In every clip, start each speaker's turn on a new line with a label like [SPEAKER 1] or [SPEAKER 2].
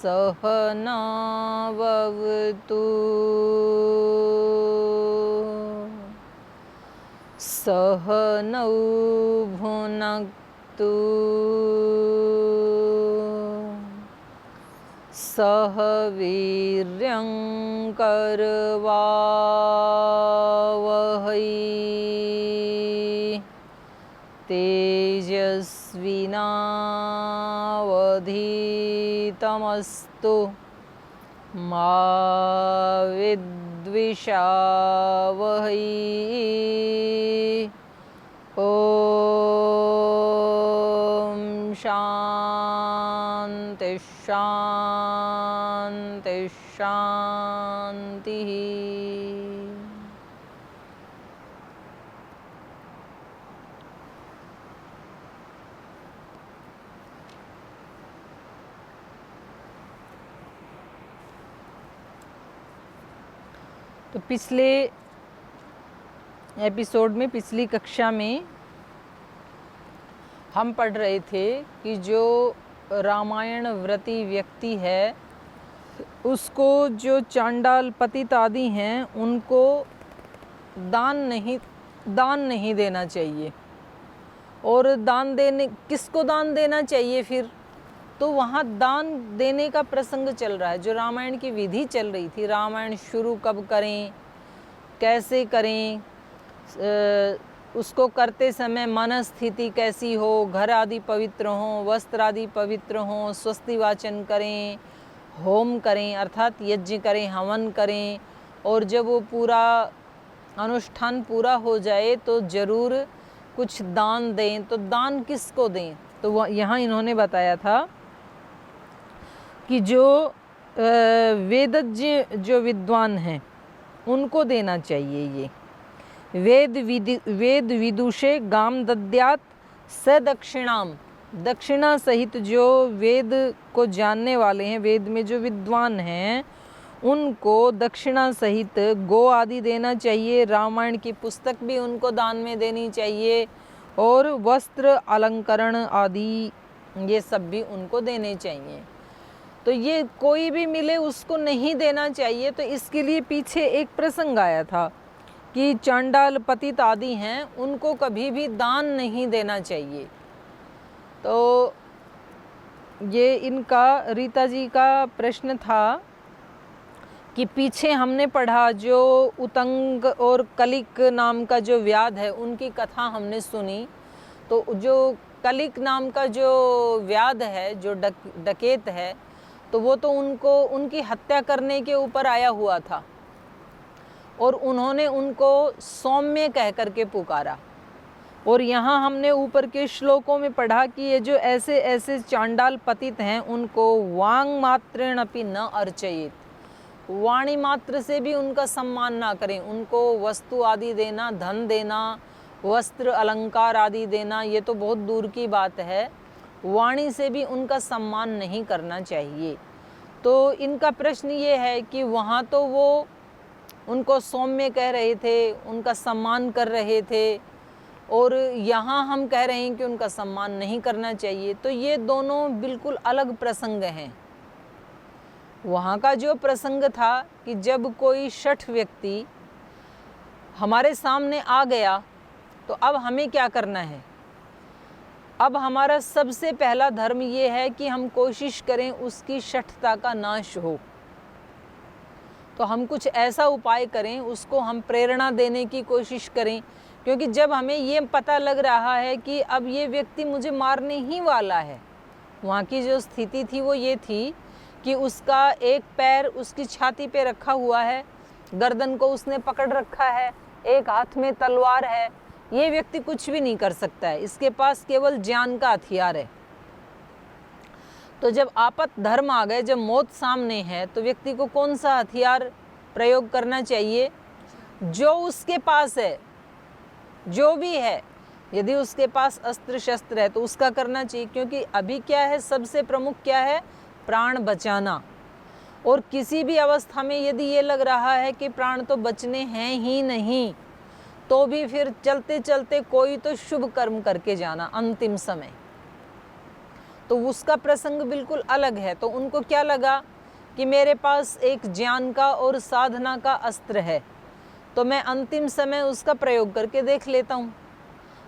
[SPEAKER 1] सहनाववतु सहनौ भुनक्तु सह वीर्यं करवावहै तेजस्विनावधीतमस्तु मा विद्विषावहै। ॐ शान्ति शान्ति शान्तिः। तो पिछले एपिसोड में, पिछली कक्षा में हम पढ़ रहे थे कि जो रामायण व्रती व्यक्ति है उसको जो चांडाल पतित आदि हैं उनको दान नहीं देना चाहिए। और दान देने, किसको दान देना चाहिए फिर? तो वहाँ दान देने का प्रसंग चल रहा है, जो रामायण की विधि चल रही थी। रामायण शुरू कब करें, कैसे करें, उसको करते समय मन स्थिति कैसी हो, घर आदि पवित्र हों, वस्त्र आदि पवित्र हों, स्वस्ति वाचन करें, होम करें अर्थात यज्ञ करें, हवन करें। और जब वो पूरा अनुष्ठान पूरा हो जाए तो ज़रूर कुछ दान दें। तो दान किसको दें? तो वह यहाँ इन्होंने बताया था कि जो वेदज्ञ जो विद्वान हैं उनको देना चाहिए। ये वेद विदुषे गाम दद्यात स दक्षिणाम, दक्षिणा सहित जो वेद को जानने वाले हैं, वेद में जो विद्वान हैं उनको दक्षिणा सहित गो आदि देना चाहिए। रामायण की पुस्तक भी उनको दान में देनी चाहिए और वस्त्र अलंकरण आदि ये सब भी उनको देने चाहिए। तो ये कोई भी मिले उसको नहीं देना चाहिए। तो इसके लिए पीछे एक प्रसंग आया था कि चांडाल पतित आदि हैं उनको कभी भी दान नहीं देना चाहिए। तो ये इनका, रीता जी का प्रश्न था कि पीछे हमने पढ़ा जो उतंग और कलिक नाम का जो व्याध है उनकी कथा हमने सुनी। तो जो कलिक नाम का जो व्याध है, जो डकैत है, तो वो तो उनकी हत्या करने के ऊपर आया हुआ था और उन्होंने उनको सौम्य कह करके पुकारा। और यहाँ हमने ऊपर के श्लोकों में पढ़ा कि ये जो ऐसे ऐसे चांडाल पतित हैं उनको वांग मात्रेण अपि न अर्चयेत, वाणी मात्र से भी उनका सम्मान ना करें। उनको वस्तु आदि देना, धन देना, वस्त्र अलंकार आदि देना, ये तो बहुत दूर की बात है। वाणी से भी उनका सम्मान नहीं करना चाहिए। तो इनका प्रश्न ये है कि वहाँ तो वो उनको सौम्य कह रहे थे, उनका सम्मान कर रहे थे, और यहाँ हम कह रहे हैं कि उनका सम्मान नहीं करना चाहिए। तो ये दोनों बिल्कुल अलग प्रसंग हैं। वहाँ का जो प्रसंग था कि जब कोई शठ व्यक्ति हमारे सामने आ गया तो अब हमें क्या करना है? अब हमारा सबसे पहला धर्म ये है कि हम कोशिश करें उसकी शठता का नाश हो। तो हम कुछ ऐसा उपाय करें, उसको हम प्रेरणा देने की कोशिश करें। क्योंकि जब हमें ये पता लग रहा है कि अब ये व्यक्ति मुझे मारने ही वाला है, वहाँ की जो स्थिति थी वो ये थी कि उसका एक पैर उसकी छाती पे रखा हुआ है, गर्दन को उसने पकड़ रखा है, एक हाथ में तलवार है। ये व्यक्ति कुछ भी नहीं कर सकता है, इसके पास केवल जान का हथियार है। तो जब आपत धर्म आ गए, जब मौत सामने है, तो व्यक्ति को कौन सा हथियार प्रयोग करना चाहिए? जो उसके पास है, जो भी है। यदि उसके पास अस्त्र शस्त्र है तो उसका करना चाहिए। क्योंकि अभी क्या है, सबसे प्रमुख क्या है? प्राण बचाना। और किसी भी अवस्था में यदि ये लग रहा है कि प्राण तो बचने हैं ही नहीं, तो भी फिर चलते चलते कोई तो शुभ कर्म करके जाना अंतिम समय। तो उसका प्रसंग बिल्कुल अलग है। तो उनको क्या लगा कि मेरे पास एक ज्ञान का और साधना का अस्त्र है, तो मैं अंतिम समय उसका प्रयोग करके देख लेता हूँ।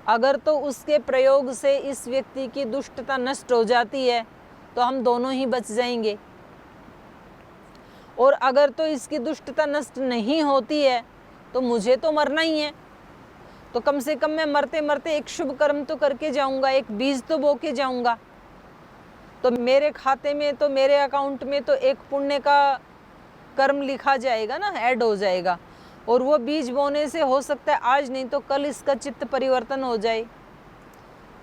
[SPEAKER 1] अगर तो उसके प्रयोग से इस व्यक्ति की दुष्टता नष्ट हो जाती है तो हम दोनों ही बच जाएंगे, और अगर तो इसकी दुष्टता नष्ट नहीं होती है तो मुझे तो मरना ही है। तो कम से कम मैं मरते मरते एक शुभ कर्म तो करके जाऊंगा, एक बीज तो बो के जाऊंगा। तो मेरे खाते में, तो मेरे अकाउंट में तो एक पुण्य का कर्म लिखा जाएगा ना, ऐड हो जाएगा। और वो बीज बोने से हो सकता है आज नहीं तो कल इसका चित्त परिवर्तन हो जाए,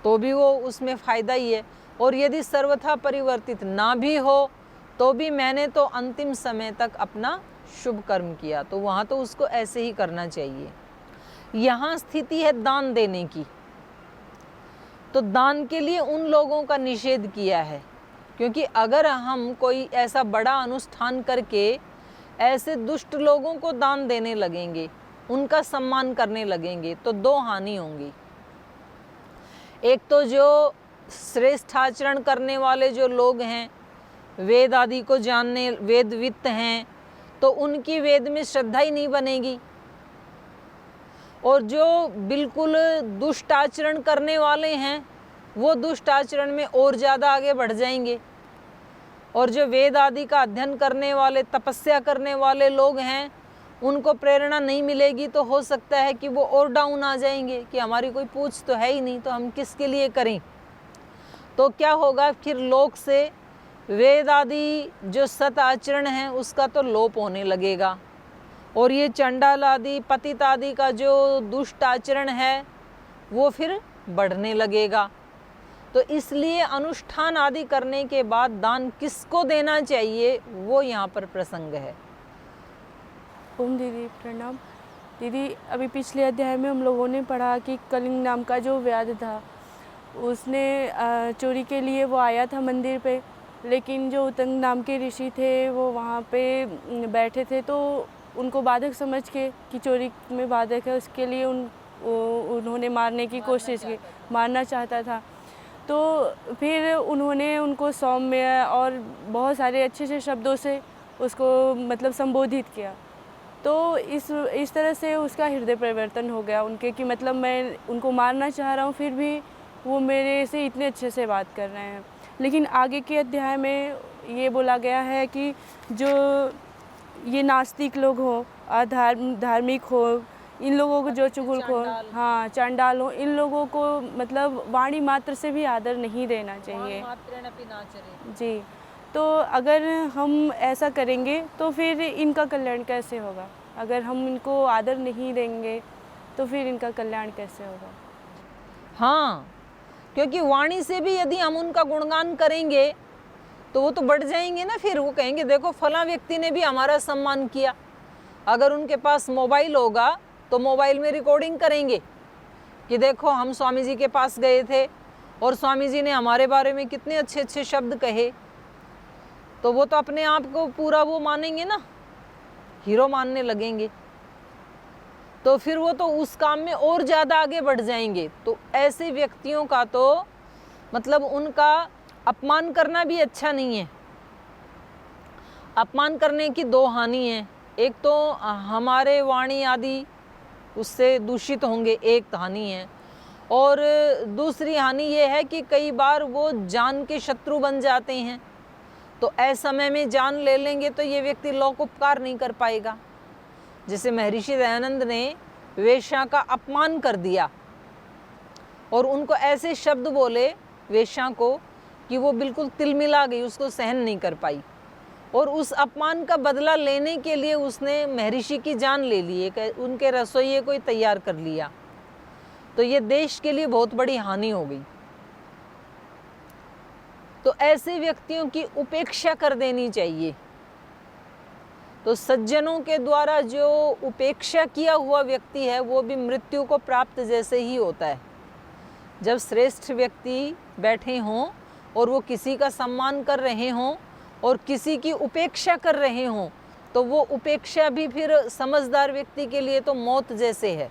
[SPEAKER 1] तो भी वो उसमें फायदा ही है। और यदि सर्वथा परिवर्तित ना भी हो तो भी मैंने तो अंतिम समय तक अपना शुभ कर्म किया, तो वहाँ तो उसको ऐसे ही करना चाहिए। यहाँ स्थिति है दान देने की। तो दान के लिए उन लोगों का निषेध किया है, क्योंकि अगर हम कोई ऐसा बड़ा अनुष्ठान करके ऐसे दुष्ट लोगों को दान देने लगेंगे, उनका सम्मान करने लगेंगे, तो दो हानि होंगी। एक तो जो श्रेष्ठ आचरण करने वाले जो लोग हैं, वेद आदि को जानने, वेदवित्त हैं, तो उनकी वेद में श्रद्धा ही नहीं बनेगी। और जो बिल्कुल दुष्ट आचरण करने वाले हैं वो दुष्ट आचरण में और ज़्यादा आगे बढ़ जाएंगे। और जो वेद आदि का अध्ययन करने वाले, तपस्या करने वाले लोग हैं, उनको प्रेरणा नहीं मिलेगी तो हो सकता है कि वो और डाउन आ जाएंगे कि हमारी कोई पूछ तो है ही नहीं, तो हम किसके लिए करें। तो क्या होगा, फिर लोक से वेद आदि जो सत आचरण है उसका तो लोप होने लगेगा, और ये चंडाल आदि, पतित आदि का जो दुष्ट आचरण है वो फिर बढ़ने लगेगा। तो इसलिए अनुष्ठान आदि करने के बाद दान किसको देना चाहिए वो यहाँ पर प्रसंग है।
[SPEAKER 2] ओम दीदी प्रणाम। दीदी, अभी पिछले अध्याय में हम लोगों ने पढ़ा कि कलिंग नाम का जो व्याध था, उसने चोरी के लिए वो आया था मंदिर पे, लेकिन जो उतंग नाम के ऋषि थे वो वहाँ पे बैठे थे, तो उनको बाधक समझ के कि चोरी में बाधक है, उसके लिए उन्होंने मारने की कोशिश की, मारना चाहता था। तो फिर उन्होंने उनको सौम्य और बहुत सारे अच्छे से शब्दों से उसको मतलब संबोधित किया। तो इस तरह से उसका हृदय परिवर्तन हो गया उनके, कि मतलब मैं उनको मारना चाह रहा हूँ फिर भी वो मेरे से इतने अच्छे से बात कर रहे हैं। लेकिन आगे के अध्याय में ये बोला गया है कि जो ये नास्तिक लोग हो, धार्मिक हो, इन लोगों को जो चुगलखोर, हाँ चांडाल हो, इन लोगों को मतलब वाणी मात्र से भी आदर नहीं देना चाहिए जी। तो अगर हम ऐसा करेंगे तो फिर इनका कल्याण कैसे होगा? अगर हम इनको आदर नहीं देंगे तो फिर इनका कल्याण कैसे होगा?
[SPEAKER 1] हाँ, क्योंकि वाणी से भी यदि हम उनका गुणगान करेंगे तो वो तो बढ़ जाएंगे ना। फिर वो कहेंगे देखो फलां व्यक्ति ने भी हमारा सम्मान किया। अगर उनके पास मोबाइल होगा तो मोबाइल में रिकॉर्डिंग करेंगे कि देखो हम स्वामी जी के पास गए थे और स्वामी जी ने हमारे बारे में कितने अच्छे अच्छे शब्द कहे। तो वो तो अपने आप को पूरा वो मानेंगे ना, हीरो मानने लगेंगे। तो फिर वो तो उस काम में और ज़्यादा आगे बढ़ जाएंगे। तो ऐसे व्यक्तियों का तो मतलब उनका अपमान करना भी अच्छा नहीं है। अपमान करने की दो हानि है, एक तो हमारे वाणी आदि उससे दूषित होंगे, एक हानि है, और दूसरी हानि ये है कि कई बार वो जान के शत्रु बन जाते हैं। तो ऐसे समय में जान ले लेंगे तो ये व्यक्ति लोक उपकार नहीं कर पाएगा। जैसे महर्षि दयानंद ने वेश्या का अपमान कर दिया और उनको ऐसे शब्द बोले वेश्या को कि वो बिल्कुल तिलमिला गई, उसको सहन नहीं कर पाई, और उस अपमान का बदला लेने के लिए उसने महर्षि की जान ले ली, उनके रसोइये को तैयार कर लिया। तो ये देश के लिए बहुत बड़ी हानि हो गई। तो ऐसे व्यक्तियों की उपेक्षा कर देनी चाहिए। तो सज्जनों के द्वारा जो उपेक्षा किया हुआ व्यक्ति है वो भी मृत्यु को प्राप्त जैसे ही होता है। जब श्रेष्ठ व्यक्ति बैठे हों और वो किसी का सम्मान कर रहे हों और किसी की उपेक्षा कर रहे हों, तो वो उपेक्षा भी फिर समझदार व्यक्ति के लिए तो मौत जैसे है।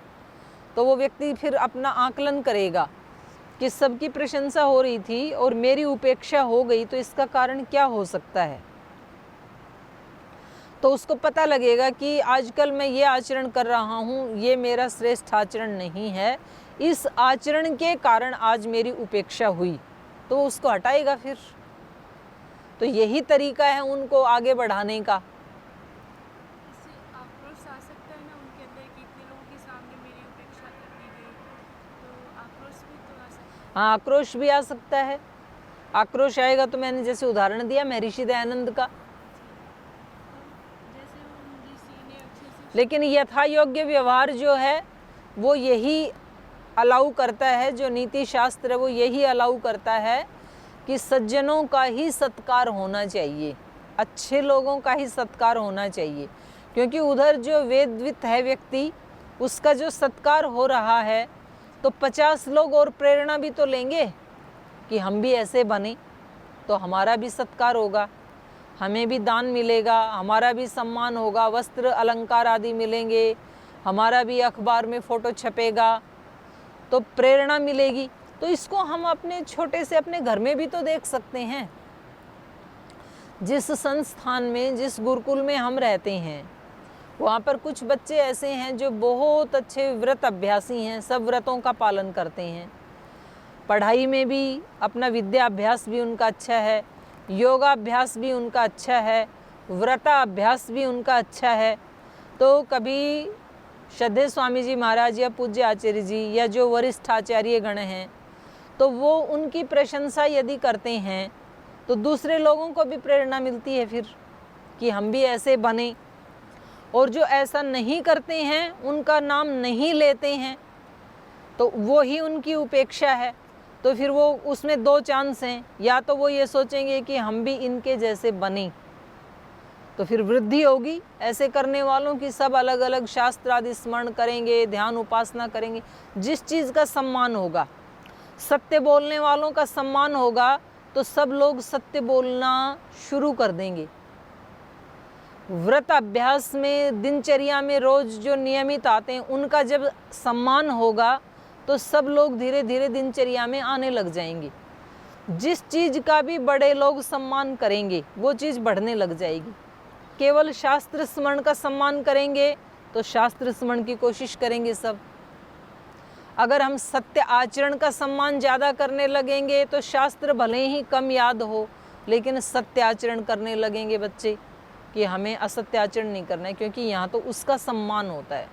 [SPEAKER 1] तो वो व्यक्ति फिर अपना आकलन करेगा कि सबकी प्रशंसा हो रही थी और मेरी उपेक्षा हो गई, तो इसका कारण क्या हो सकता है। तो उसको पता लगेगा कि आजकल मैं ये आचरण कर रहा हूँ, ये मेरा श्रेष्ठ आचरण नहीं है, इस आचरण के कारण आज मेरी उपेक्षा हुई, तो वो उसको हटाएगा फिर। तो यही तरीका है उनको आगे बढ़ाने का।
[SPEAKER 2] इससे आक्रोश आ सकता है ना उनके अंदर कि इतने लोगों के सामने मेरी उपेक्षा कर दी गई, तो आक्रोश भी तो आ सकता है।
[SPEAKER 1] हाँ, आक्रोश भी आ सकता है। आक्रोश आएगा तो मैंने जैसे उदाहरण दिया महर्षि दयानंद का।
[SPEAKER 2] जैसे उन ऋषि ने अच्छे से
[SPEAKER 1] लेकिन यथा योग्य व्यवहार जो है वो यही अलाउ करता है, जो नीति शास्त्र है वो यही अलाउ करता है कि सज्जनों का ही सत्कार होना चाहिए, अच्छे लोगों का ही सत्कार होना चाहिए। क्योंकि उधर जो वेदवित है व्यक्ति, उसका जो सत्कार हो रहा है, तो 50 लोग और प्रेरणा भी तो लेंगे कि हम भी ऐसे बने, तो हमारा भी सत्कार होगा, हमें भी दान मिलेगा, हमारा भी सम्मान होगा, वस्त्र अलंकार आदि मिलेंगे, हमारा भी अखबार में फ़ोटो छपेगा, तो प्रेरणा मिलेगी। तो इसको हम अपने छोटे से अपने घर में भी तो देख सकते हैं। जिस संस्थान में, जिस गुरुकुल में हम रहते हैं, वहाँ पर कुछ बच्चे ऐसे हैं जो बहुत अच्छे व्रत अभ्यासी हैं, सब व्रतों का पालन करते हैं, पढ़ाई में भी अपना विद्याभ्यास भी उनका अच्छा है, योगाभ्यास भी उनका अच्छा है, व्रताभ्यास भी उनका अच्छा है। तो कभी श्रद्धेय स्वामी जी महाराज या पूज्य आचार्य जी या जो वरिष्ठ आचार्य गण हैं, तो वो उनकी प्रशंसा यदि करते हैं तो दूसरे लोगों को भी प्रेरणा मिलती है फिर कि हम भी ऐसे बने। और जो ऐसा नहीं करते हैं, उनका नाम नहीं लेते हैं, तो वो ही उनकी उपेक्षा है। तो फिर वो उसमें दो चांस हैं, या तो वो ये सोचेंगे कि हम भी इनके जैसे बने, तो फिर वृद्धि होगी ऐसे करने वालों की, सब अलग अलग शास्त्र आदि स्मरण करेंगे, ध्यान उपासना करेंगे। जिस चीज़ का सम्मान होगा, सत्य बोलने वालों का सम्मान होगा, तो सब लोग सत्य बोलना शुरू कर देंगे। व्रत अभ्यास में, दिनचर्या में रोज जो नियमित आते हैं, उनका जब सम्मान होगा तो सब लोग धीरे धीरे दिनचर्या में आने लग जाएंगे। जिस चीज़ का भी बड़े लोग सम्मान करेंगे, वो चीज़ बढ़ने लग जाएगी। केवल शास्त्र स्मरण का सम्मान करेंगे तो शास्त्र स्मरण की कोशिश करेंगे सब। अगर हम सत्य आचरण का सम्मान ज़्यादा करने लगेंगे तो शास्त्र भले ही कम याद हो, लेकिन सत्य आचरण करने लगेंगे बच्चे कि हमें असत्य आचरण नहीं करना है, क्योंकि यहाँ तो उसका सम्मान होता है।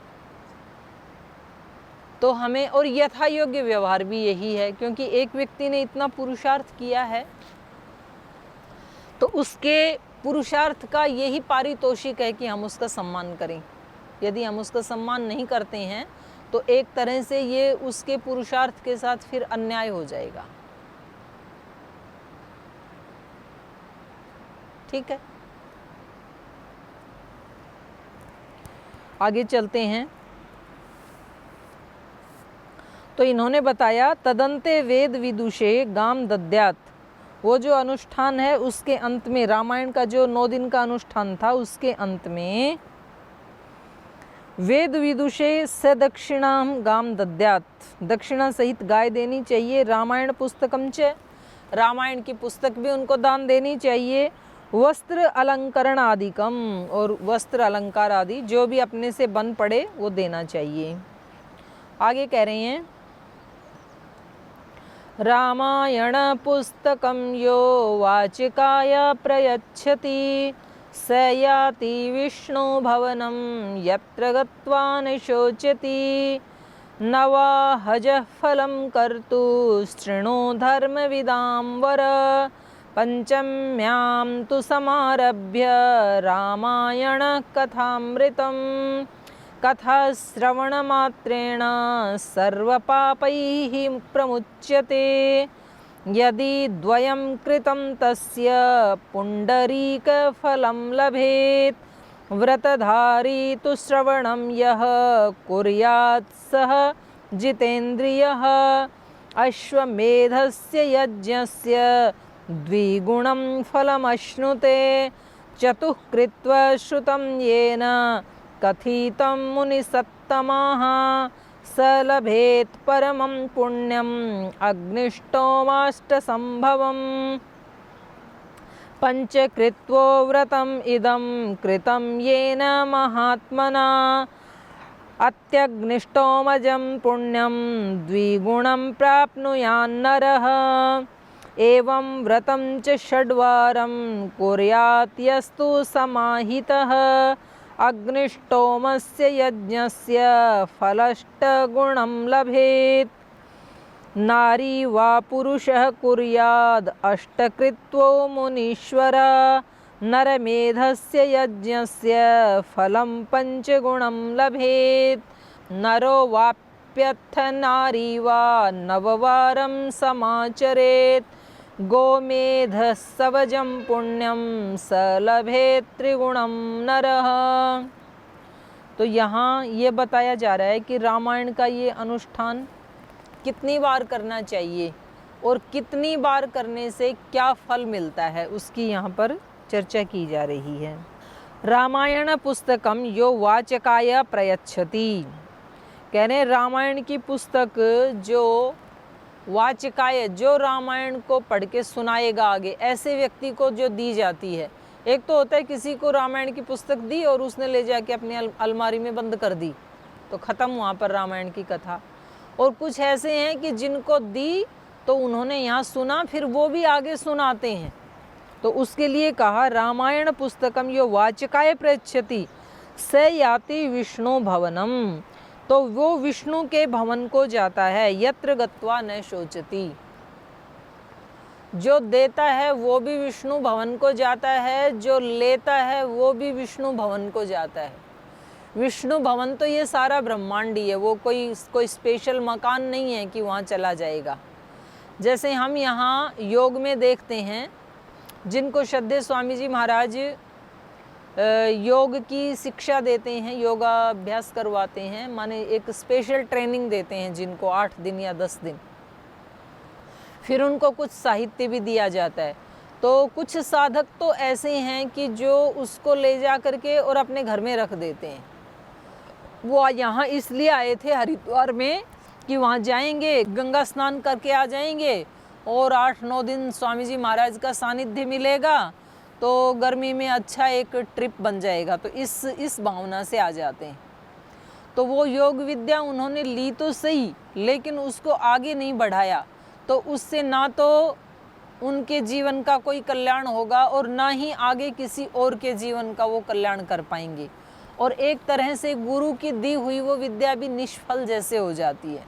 [SPEAKER 1] तो हमें, और यथा योग्य व्यवहार भी यही है, क्योंकि एक व्यक्ति ने इतना पुरुषार्थ किया है तो उसके पुरुषार्थ का यही पारितोषिक है कि हम उसका सम्मान करें। यदि हम उसका सम्मान नहीं करते हैं तो एक तरह से ये उसके पुरुषार्थ के साथ फिर अन्याय हो जाएगा। ठीक है, आगे चलते हैं। तो इन्होंने बताया तदंते वेद विदुषे गाम दद्यात, वो जो अनुष्ठान है उसके अंत में, रामायण का जो 9 दिन का अनुष्ठान था उसके अंत में, वेद विदुषे स दक्षिणाम गाम दद्यात, दक्षिणा सहित गाय देनी चाहिए। रामायण पुस्तकम च, रामायण की पुस्तक भी उनको दान देनी चाहिए। वस्त्र अलंकरण आदिकम, और वस्त्र अलंकार आदि जो भी अपने से बन पड़े वो देना चाहिए। आगे कह रहे हैं, रामायण पुस्तकम यो वाचिकाय प्रयच्छति स याति विष्णु भवनं यत्र गत्वा न शोचति न वा हजः फलं कर्तु शृणु धर्मविदां वर पंचम्यां तु समारभ्य रामायण कथामृतं कथाश्रवणमात्रेण सर्वपापैः प्रमुच्यते यदि द्वयं कृतं तस्य पुण्डरीकफलं लभेत् व्रतधारी तु श्रवणं यः कुर्यात् सः जितेन्द्रियः अश्वमेधस्य यज्ञस्य द्विगुणं फलमश्नुते चतुः श्रुतं येन कथितं मुनिसत्तमाः स लभेत् परमं पुण्यम् अग्निष्टोमाष्टसम्भवम् पंचकृत्वो व्रतम् इदं कृतं येन महात्मना अत्यग्निष्टोमजं पुण्यं द्विगुणं प्राप्नुयान्नरः एवं व्रतं च षड्वारं कुर्यात् यस्तु समाहितः अग्निष्टोमस्य यज्ञस्य फलष्टगुणं लभेत् नारी वा पुरुषः कुर्याद् अष्टकृत्वो मुनीश्वर नरमेधस्य यज्ञस्य फलं पंचगुणं लभेत् नरो वाप्यथ नारी वा नववारं समाचरेत् गोमेधस्सवजं पुण्यं स लभेत् त्रिगुणं नरः। तो यहाँ ये बताया जा रहा है कि रामायण का ये अनुष्ठान कितनी बार करना चाहिए और कितनी बार करने से क्या फल मिलता है, उसकी यहाँ पर चर्चा की जा रही है। रामायण पुस्तकम यो वाचकाय प्रयच्छति, कह रहे रामायण की पुस्तक जो वाचकाय, जो रामायण को पढ़ के सुनाएगा आगे, ऐसे व्यक्ति को जो दी जाती है। एक तो होता है किसी को रामायण की पुस्तक दी और उसने ले जाके अपनी अलमारी में बंद कर दी, तो ख़त्म वहाँ पर रामायण की कथा। और कुछ ऐसे हैं कि जिनको दी तो उन्होंने यहाँ सुना, फिर वो भी आगे सुनाते हैं। तो उसके लिए कहा रामायण पुस्तकम यो वाचकाय प्रयच्छति स याति विष्णु भवनम, तो वो विष्णु के भवन को जाता है। यत्र गत्वा न शोचति, जो देता है वो भी विष्णु भवन को जाता है, जो लेता है वो भी विष्णु भवन को जाता है। विष्णु भवन तो ये सारा ब्रह्मांड ही है, वो कोई स्पेशल मकान नहीं है कि वहाँ चला जाएगा। जैसे हम यहाँ योग में देखते हैं, जिनको श्रद्धेय स्वामी जी महाराज योग की शिक्षा देते हैं, योगा अभ्यास करवाते हैं, माने एक स्पेशल ट्रेनिंग देते हैं जिनको 8 दिन या 10 दिन, फिर उनको कुछ साहित्य भी दिया जाता है। तो कुछ साधक तो ऐसे हैं कि जो उसको ले जा करके और अपने घर में रख देते हैं। वो यहाँ इसलिए आए थे हरिद्वार में कि वहाँ जाएंगे, गंगा स्नान करके आ जाएंगे और 8-9 दिन स्वामी जी महाराज का सानिध्य मिलेगा, तो गर्मी में अच्छा एक ट्रिप बन जाएगा। तो इस भावना से आ जाते हैं। तो वो योग विद्या उन्होंने ली तो सही, लेकिन उसको आगे नहीं बढ़ाया, तो उससे ना तो उनके जीवन का कोई कल्याण होगा और ना ही आगे किसी और के जीवन का वो कल्याण कर पाएंगे। और एक तरह से गुरु की दी हुई वो विद्या भी निष्फल जैसे हो जाती है।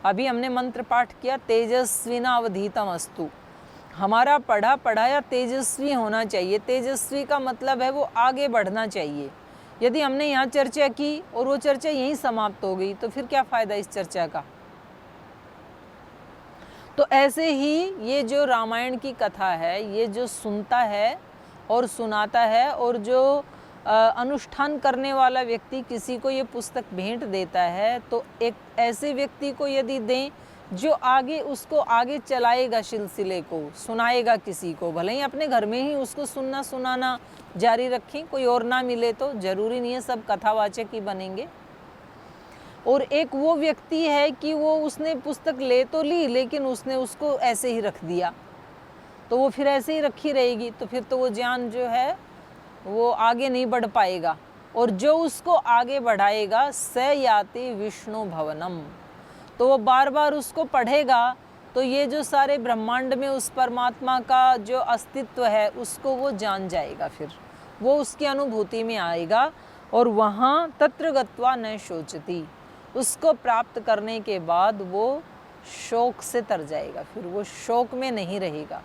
[SPEAKER 1] अभी हमने मंत्र पाठ किया, तेजस्विनावधीतम अस्तु। हमारा पढ़ा पढ़ाया तेजस्वी होना चाहिए। तेजस्वी का मतलब है वो आगे बढ़ना चाहिए। यदि हमने यहाँ चर्चा की और वो चर्चा यहीं समाप्त हो गई, तो फिर क्या फ़ायदा इस चर्चा का। तो ऐसे ही ये जो रामायण की कथा है, ये जो सुनता है और सुनाता है, और जो अनुष्ठान करने वाला व्यक्ति किसी को ये पुस्तक भेंट देता है, तो एक ऐसे व्यक्ति को यदि दें जो आगे उसको आगे चलाएगा, सिलसिले को सुनाएगा किसी को, भले ही अपने घर में ही उसको सुनना सुनाना जारी रखें, कोई और ना मिले तो ज़रूरी नहीं है सब कथावाचक ही बनेंगे। और एक वो व्यक्ति है कि वो उसने पुस्तक ले तो ली, लेकिन उसने उसको ऐसे ही रख दिया, तो वो फिर ऐसे ही रखी रहेगी, तो फिर तो वो ज्ञान जो है वो आगे नहीं बढ़ पाएगा। और जो उसको आगे बढ़ाएगा स याति विष्णु भवनम, तो वो बार बार उसको पढ़ेगा, तो ये जो सारे ब्रह्मांड में उस परमात्मा का जो अस्तित्व है उसको वो जान जाएगा, फिर वो उसकी अनुभूति में आएगा। और वहाँ तत्र गत्वा न शोचति, उसको प्राप्त करने के बाद वो शोक से तर जाएगा, फिर वो शोक में नहीं रहेगा।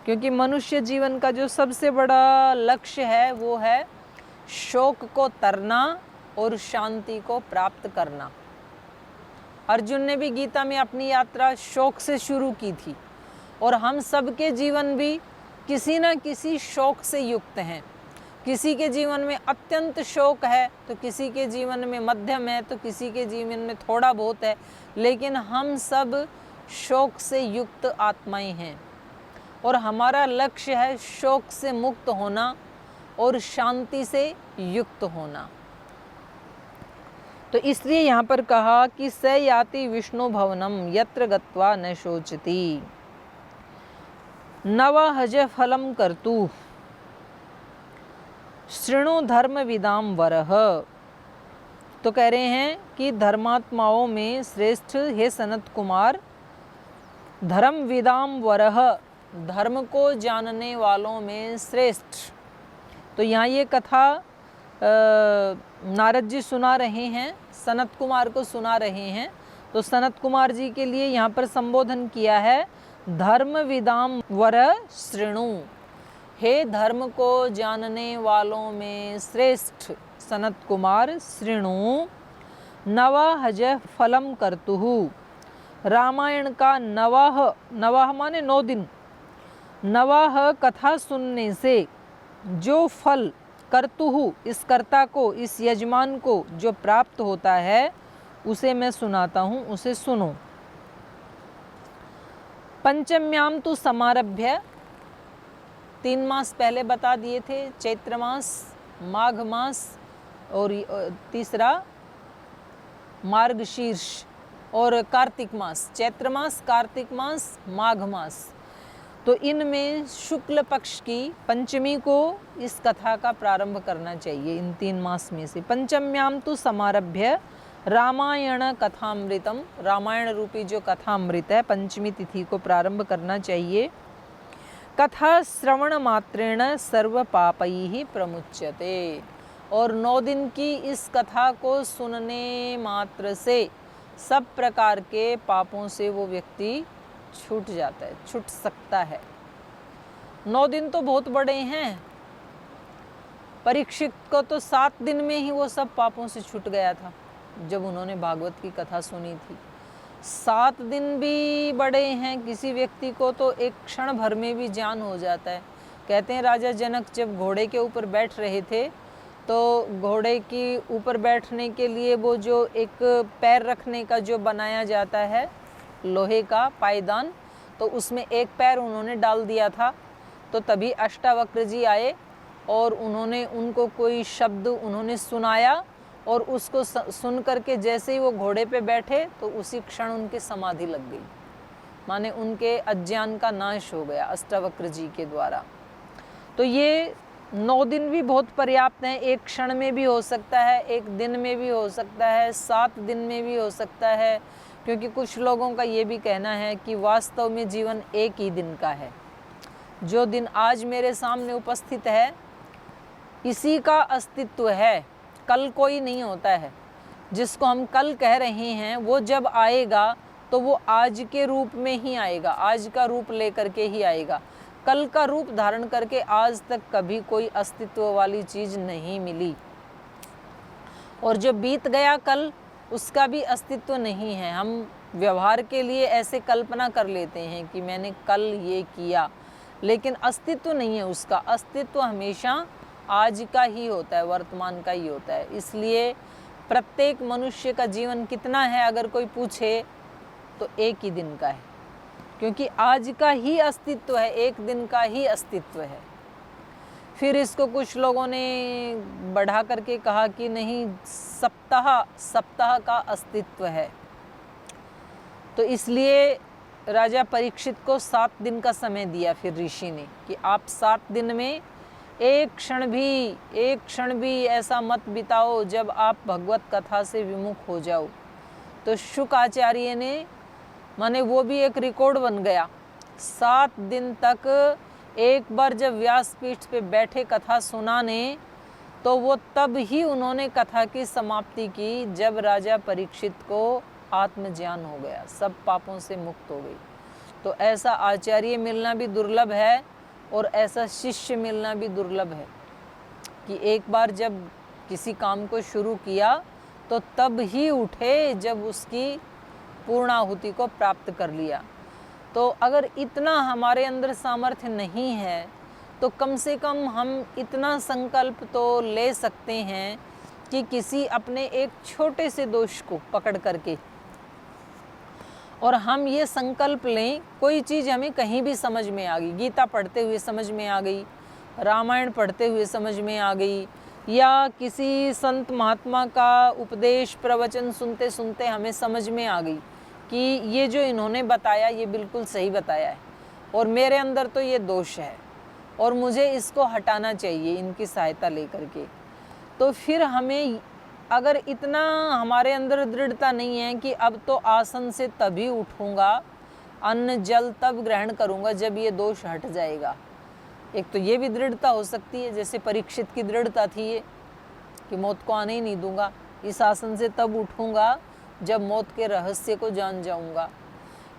[SPEAKER 1] क्योंकि मनुष्य जीवन का जो सबसे बड़ा लक्ष्य है वो है शोक को तरना और शांति को प्राप्त करना। अर्जुन ने भी गीता में अपनी यात्रा शोक से शुरू की थी, और हम सबके जीवन भी किसी न किसी शोक से युक्त हैं। किसी के जीवन में अत्यंत शोक है, तो किसी के जीवन में मध्यम है, तो किसी के जीवन में थोड़ा बहुत है, लेकिन हम सब शोक से युक्त आत्माएं हैं। और हमारा लक्ष्य है शोक से मुक्त होना और शांति से युक्त होना। तो इसलिए यहाँ पर कहा कि स याति विष्णु भवनम यत्र गत्वा न शोचति नवहज फलम कर्तु शृणु धर्म विदाम वरह। तो कह रहे हैं कि धर्मात्माओं में श्रेष्ठ हे सनत कुमार, धर्म विदाम वरह, धर्म को जानने वालों में श्रेष्ठ। तो यहाँ ये कथा नारद जी सुना रहे हैं, सनत कुमार को सुना रहे हैं। तो सनत कुमार जी के लिए यहाँ पर संबोधन किया है धर्म विदाम वर शृणु, हे धर्म को जानने वालों में श्रेष्ठ सनत कुमार, शृणु नवहज फलम कर्तुहु। रामायण का नवाह, नवाह माने 9 दिन, नवाह कथा सुनने से जो फल कर्तुहु, इस कर्ता को, इस यजमान को जो प्राप्त होता है उसे मैं सुनाता हूँ, उसे सुनो। पंचम्याम तो समारभ्य, 3 मास पहले बता दिए थे, चैत्र मास, माघ मास और तीसरा मार्गशीर्ष और कार्तिक मास, चैत्र मास, कार्तिक मास, माघ मास। तो इनमें शुक्ल पक्ष की पंचमी को इस कथा का प्रारंभ करना चाहिए, इन 3 मास में से। पंचम्याम तो समारभ्य रामायण कथामृतम, रामायण रूपी जो कथामृत है, पंचमी तिथि को प्रारंभ करना चाहिए। कथा श्रवण मात्रेण सर्व पापैः प्रमुच्यते, और 9 दिन की इस कथा को सुनने मात्र से सब प्रकार के पापों से वो व्यक्ति छूट जाता है, छूट सकता है। 9 दिन तो बहुत बड़े हैं, परीक्षित को तो 7 दिन में ही वो सब पापों से छूट गया था जब उन्होंने भागवत की कथा सुनी थी। 7 दिन भी बड़े हैं, किसी व्यक्ति को तो एक क्षण भर में भी जान हो जाता है। कहते हैं राजा जनक जब घोड़े के ऊपर बैठ रहे थे तो घोड़े के ऊपर बैठने के लिए वो जो एक पैर रखने का जो बनाया जाता है लोहे का पायदान, तो उसमें एक पैर उन्होंने डाल दिया था। तो तभी अष्टावक्र जी आए और उन्होंने उनको कोई शब्द उन्होंने सुनाया, और उसको सुन करके जैसे ही वो घोड़े पे बैठे तो उसी क्षण उनकी समाधि लग गई, माने उनके अज्ञान का नाश हो गया अष्टावक्र जी के द्वारा। तो ये 9 दिन भी बहुत पर्याप्त हैं, एक क्षण में भी हो सकता है, एक दिन में भी हो सकता है, 7 दिन में भी हो सकता है, क्योंकि कुछ लोगों का ये भी कहना है कि वास्तव में जीवन एक ही दिन का है। जो दिन आज मेरे सामने उपस्थित है इसी का अस्तित्व है, कल कोई नहीं होता है। जिसको हम कल कह रहे हैं वो जब आएगा तो वो आज के रूप में ही आएगा, आज का रूप लेकर के ही आएगा। कल का रूप धारण करके आज तक कभी कोई अस्तित्व वाली चीज़ नहीं मिली, और जो बीत गया कल उसका भी अस्तित्व नहीं है। हम व्यवहार के लिए ऐसे कल्पना कर लेते हैं कि मैंने कल ये किया, लेकिन अस्तित्व नहीं है उसका। अस्तित्व हमेशा आज का ही होता है, वर्तमान का ही होता है। इसलिए प्रत्येक मनुष्य का जीवन कितना है अगर कोई पूछे तो एक ही दिन का है, क्योंकि आज का ही अस्तित्व है, एक दिन का ही अस्तित्व है। फिर इसको कुछ लोगों ने बढ़ा करके कहा कि नहीं, सप्ताह का अस्तित्व है। तो इसलिए राजा परीक्षित को 7 दिन का समय दिया फिर ऋषि ने कि आप 7 दिन में एक क्षण भी ऐसा मत बिताओ जब आप भगवत कथा से विमुख हो जाओ। तो शुक आचार्य ने, माने वो भी एक रिकॉर्ड बन गया, 7 दिन तक एक बार जब व्यासपीठ पे बैठे कथा सुनाने, तो वो तब ही उन्होंने कथा की समाप्ति की जब राजा परीक्षित को आत्मज्ञान हो गया, सब पापों से मुक्त हो गई। तो ऐसा आचार्य मिलना भी दुर्लभ है और ऐसा शिष्य मिलना भी दुर्लभ है कि एक बार जब किसी काम को शुरू किया तो तब ही उठे जब उसकी पूर्णाहुति को प्राप्त कर लिया। तो अगर इतना हमारे अंदर सामर्थ्य नहीं है तो कम से कम हम इतना संकल्प तो ले सकते हैं कि किसी अपने एक छोटे से दोष को पकड़ करके, और हम ये संकल्प लें, कोई चीज़ हमें कहीं भी समझ में आ गई, गीता पढ़ते हुए समझ में आ गई, रामायण पढ़ते हुए समझ में आ गई, या किसी संत महात्मा का उपदेश प्रवचन सुनते सुनते हमें समझ में आ गई कि ये जो इन्होंने बताया ये बिल्कुल सही बताया है और मेरे अंदर तो ये दोष है और मुझे इसको हटाना चाहिए इनकी सहायता लेकर के, तो फिर हमें अगर इतना हमारे अंदर दृढ़ता नहीं है कि अब तो आसन से तभी उठूँगा, अन्न जल तब ग्रहण करूँगा जब ये दोष हट जाएगा। एक तो ये भी दृढ़ता हो सकती है, जैसे परीक्षित की दृढ़ता थी ये कि मौत को आने ही नहीं दूंगा, इस आसन से तब उठूँगा जब मौत के रहस्य को जान जाऊँगा।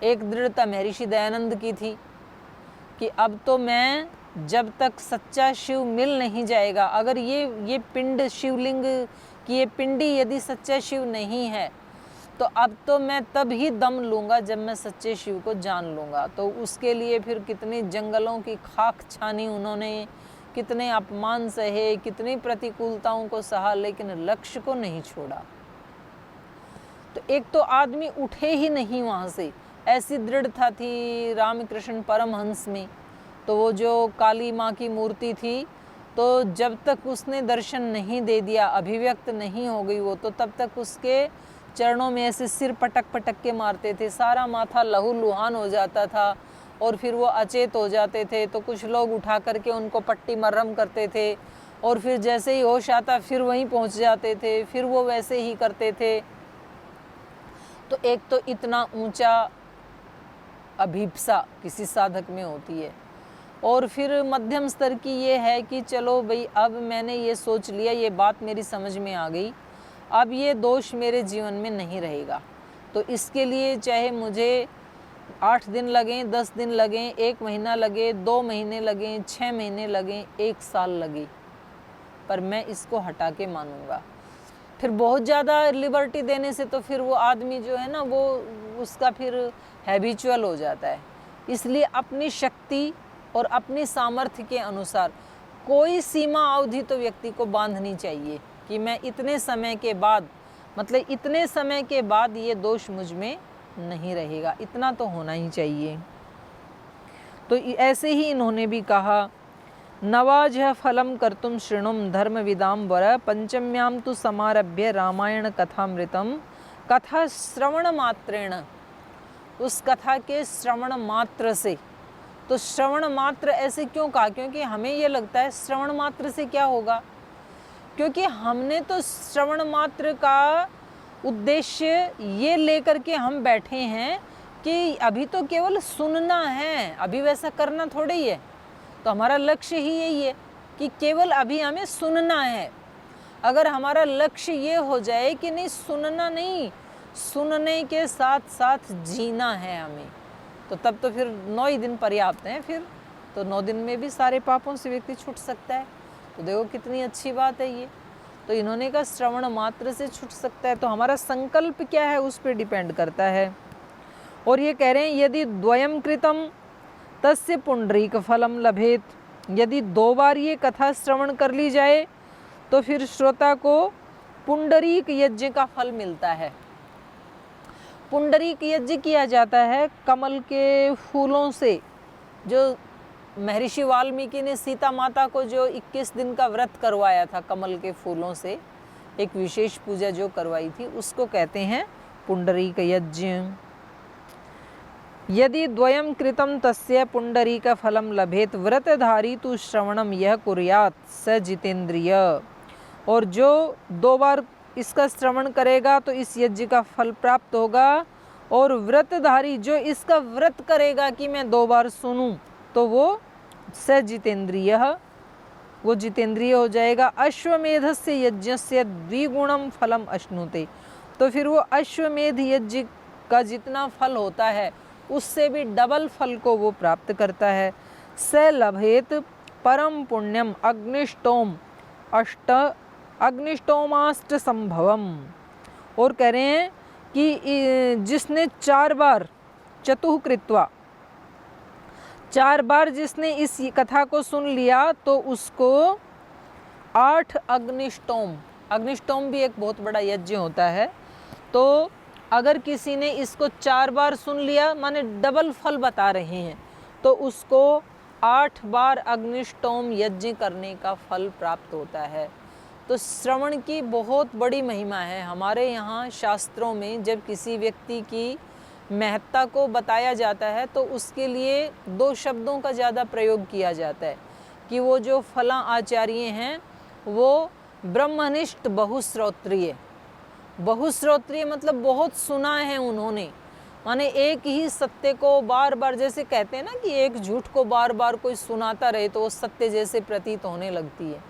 [SPEAKER 1] एक दृढ़ता महर्षि दयानंद की थी कि अब तो मैं जब तक सच्चा शिव मिल नहीं जाएगा, अगर ये पिंड शिवलिंग की ये पिंडी यदि सच्चा शिव नहीं है तो अब तो मैं तब ही दम लूँगा जब मैं सच्चे शिव को जान लूँगा। तो उसके लिए फिर कितनी जंगलों की खाक छानी उन्होंने, कितने अपमान सहे, कितनी प्रतिकूलताओं को सहा, लेकिन लक्ष्य को नहीं छोड़ा। तो एक तो आदमी उठे ही नहीं वहाँ से, ऐसी दृढ़ता थी रामकृष्ण परमहंस में। तो वो जो काली माँ की मूर्ति थी, तो जब तक उसने दर्शन नहीं दे दिया, अभिव्यक्त नहीं हो गई वो, तो तब तक उसके चरणों में ऐसे सिर पटक पटक के मारते थे, सारा माथा लहू लुहान हो जाता था और फिर वो अचेत हो जाते थे। तो कुछ लोग उठा करके उनको पट्टी मरहम करते थे और फिर जैसे ही होश आता फिर वहीं पहुंच जाते थे, फिर वो वैसे ही करते थे। तो एक तो इतना ऊंचा अभिप्सा किसी साधक में होती है, और फिर मध्यम स्तर की ये है कि चलो भाई अब मैंने ये सोच लिया, ये बात मेरी समझ में आ गई, अब ये दोष मेरे जीवन में नहीं रहेगा। तो इसके लिए चाहे मुझे 8 दिन लगें, 10 दिन लगें, 1 महीना लगे, 2 महीने लगें, 6 महीने लगें, 1 साल लगे, पर मैं इसको हटा के मानूंगा। फिर बहुत ज़्यादा लिबर्टी देने से तो फिर वो आदमी जो है ना, वो उसका फिर हैबिचुअल हो जाता है। इसलिए अपनी शक्ति और अपनी सामर्थ्य के अनुसार कोई सीमा अवधि तो व्यक्ति को बांधनी चाहिए कि मैं इतने समय के बाद, मतलब इतने समय के बाद ये दोष मुझ में नहीं रहेगा, इतना तो होना ही चाहिए। तो ऐसे ही इन्होंने भी कहा, नवाज फलम कर्तुम शृणुम धर्म विदाम वर पंचम्याम तु समारभ्य रामायण कथामृतम कथा श्रवण मात्रेण। उस कथा के श्रवण मात्र से, तो श्रवण मात्र ऐसे क्यों कहा? क्योंकि हमें ये लगता है श्रवण मात्र से क्या होगा, क्योंकि हमने तो श्रवण मात्र का उद्देश्य ये लेकर के हम बैठे हैं कि अभी तो केवल सुनना है, अभी वैसा करना थोड़ा ही है। तो हमारा लक्ष्य ही यही है कि केवल अभी हमें सुनना है। अगर हमारा लक्ष्य ये हो जाए कि नहीं, सुनना नहीं, सुनने के साथ साथ जीना है हमें, तो तब तो फिर 9 ही दिन पर्याप्त हैं। फिर तो 9 दिन में भी सारे पापों से व्यक्ति छूट सकता है। तो देखो कितनी अच्छी बात है ये। तो इन्होंने कहा श्रवण मात्र से छूट सकता है। तो हमारा संकल्प क्या है उस पर डिपेंड करता है। और ये कह रहे हैं, यदि द्वयम कृतम तस्य पुंडरीक फलम लभेत। यदि 2 बार ये कथा श्रवण कर ली जाए तो फिर श्रोता को पुंडरीक यज्ञ का फल मिलता है। पुंडरीक यज्ञ किया जाता है कमल के फूलों से। जो महर्षि वाल्मीकि ने सीता माता को जो 21 दिन का व्रत करवाया था कमल के फूलों से, एक विशेष पूजा जो करवाई थी, उसको कहते हैं पुंडरीक यज्ञ। यदि द्वयम कृतम तस्य पुंडरीक फलम लभेत व्रतधारी तु श्रवणम यह कुर्यात स जितेंद्रिय। और जो 2 बार इसका श्रवण करेगा तो इस यज्ञ का फल प्राप्त होगा। और व्रतधारी जो इसका व्रत करेगा कि मैं 2 बार सुनूं, तो वो स जितेंद्रिय, वो जितेंद्रिय हो जाएगा। अश्वमेधस्य यज्ञस्य द्विगुणम फलम अश्नुते। तो फिर वो अश्वमेध यज्ञ का जितना फल होता है उससे भी डबल फल को वो प्राप्त करता है। स लभेत परम पुण्यम अग्निष्टोमाष्ट संभवम। और कह रहे हैं कि जिसने 4 बार चतुः कृत्वा, 4 बार जिसने इस कथा को सुन लिया तो उसको 8 अग्निष्टोम, अग्निष्टोम भी एक बहुत बड़ा यज्ञ होता है। तो अगर किसी ने इसको 4 बार सुन लिया, माने डबल फल बता रहे हैं, तो उसको 8 बार अग्निष्टोम यज्ञ करने का फल प्राप्त होता है। तो श्रवण की बहुत बड़ी महिमा है। हमारे यहाँ शास्त्रों में जब किसी व्यक्ति की महत्ता को बताया जाता है तो उसके लिए दो शब्दों का ज़्यादा प्रयोग किया जाता है कि वो जो फला आचार्य हैं वो ब्रह्मनिष्ठ बहुश्रोत्रिय। बहुश्रोत्रिय मतलब बहुत सुना है उन्होंने, माने एक ही सत्य को बार बार, जैसे कहते हैं ना कि एक झूठ को बार बार कोई सुनाता रहे तो वो सत्य जैसे प्रतीत होने लगती है।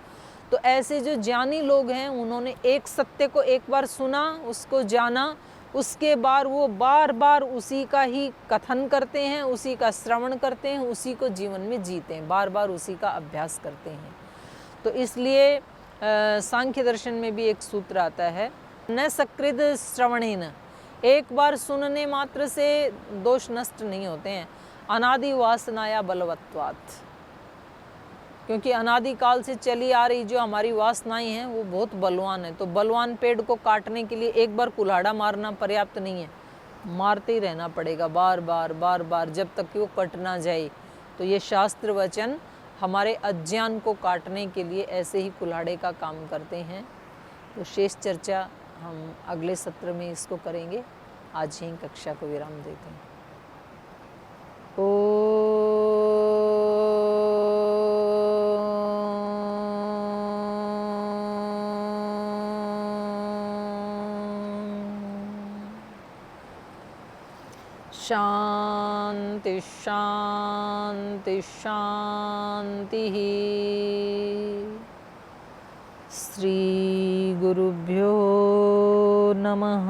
[SPEAKER 1] तो ऐसे जो ज्ञानी लोग हैं उन्होंने एक सत्य को एक बार सुना, उसको जाना, उसके बाद वो बार बार उसी का ही कथन करते हैं, उसी का श्रवण करते हैं, उसी को जीवन में जीते हैं, बार बार उसी का अभ्यास करते हैं। तो इसलिए सांख्य दर्शन में भी एक सूत्र आता है, न सकृद श्रवणेन, एक बार सुनने मात्र से दोष नष्ट नहीं होते हैं, अनादि वासनाया बलवत्वात्, क्योंकि अनादिकाल से चली आ रही जो हमारी वासनाएं हैं वो बहुत बलवान है। तो बलवान पेड़ को काटने के लिए एक बार कुल्हाड़ा मारना पर्याप्त नहीं है, मारते ही रहना पड़ेगा बार बार बार बार जब तक कि वो कट ना जाए। तो ये शास्त्र वचन हमारे अज्ञान को काटने के लिए ऐसे ही कुल्हाड़े का काम करते हैं। तो शेष चर्चा हम अगले सत्र में इसको करेंगे। आज ही कक्षा को विराम देते हैं। शांति शांति शांति। श्री गुरुभ्यो नमः।